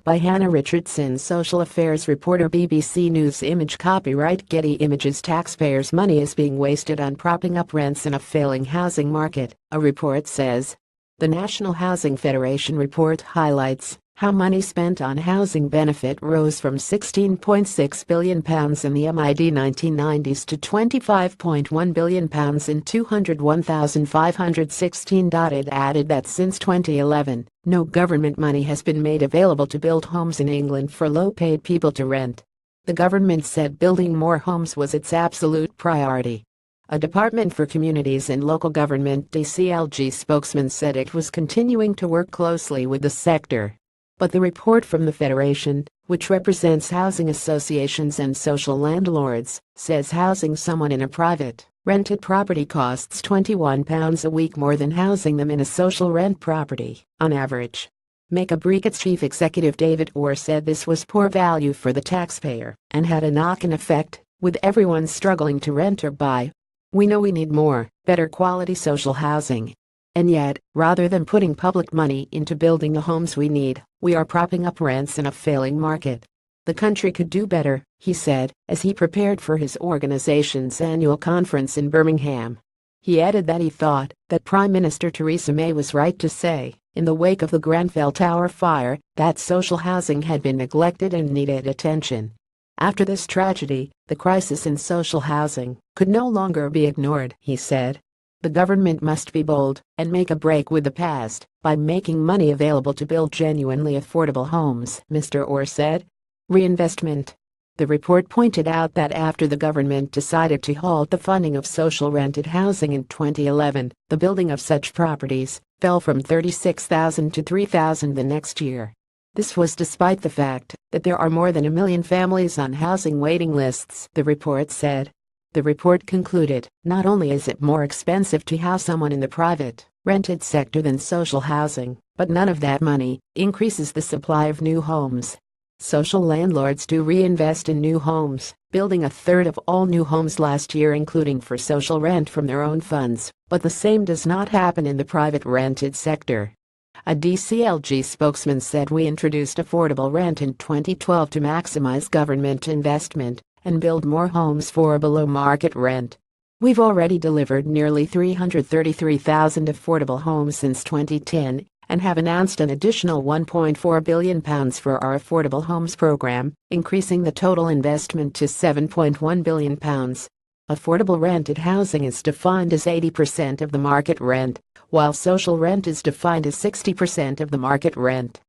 by Hannah Richardson, social affairs reporter, BBC News. Image copyright Getty Images. Taxpayers' money is being wasted on propping up rents in a failing housing market, a report says. The National Housing Federation report highlights how money spent on housing benefit rose from £16.6 billion in the mid-1990s to £25.1 billion in 201516. It added that since 2011, no government money has been made available to build homes in England for low-paid people to rent. The government said building more homes was its absolute priority. A Department for Communities and Local Government (DCLG) spokesman said it was continuing to work closely with the sector. But the report from the Federation, which represents housing associations and social landlords, says housing someone in a private, rented property costs £21 a week more than housing them in a social rent property, on average. Make a Break's chief executive David Orr said this was poor value for the taxpayer and had a knock-on effect, with everyone struggling to rent or buy. We know we need more, better quality social housing. And yet, rather than putting public money into building the homes we need, we are propping up rents in a failing market. The country could do better, he said, as he prepared for his organization's annual conference in Birmingham. He added that he thought that Prime Minister Theresa May was right to say, in the wake of the Grenfell Tower fire, that social housing had been neglected and needed attention. After this tragedy, the crisis in social housing could no longer be ignored, he said. The government must be bold and make a break with the past by making money available to build genuinely affordable homes, Mr. Orr said. Reinvestment. The report pointed out that after the government decided to halt the funding of social rented housing in 2011, the building of such properties fell from 36,000 to 3,000 the next year. This was despite the fact that there are more than 1 million families on housing waiting lists, the report said. The report concluded, not only is it more expensive to house someone in the private, rented sector than social housing, but none of that money increases the supply of new homes. Social landlords do reinvest in new homes, building 1/3 of all new homes last year, including for social rent from their own funds, but the same does not happen in the private rented sector. A DCLG spokesman said we introduced affordable rent in 2012 to maximize government investment and build more homes for below market rent. We've already delivered nearly 333,000 affordable homes since 2010 and have announced an additional £1.4 billion for our affordable homes program, increasing the total investment to £7.1 billion. Affordable rented housing is defined as 80% of the market rent, while social rent is defined as 60% of the market rent.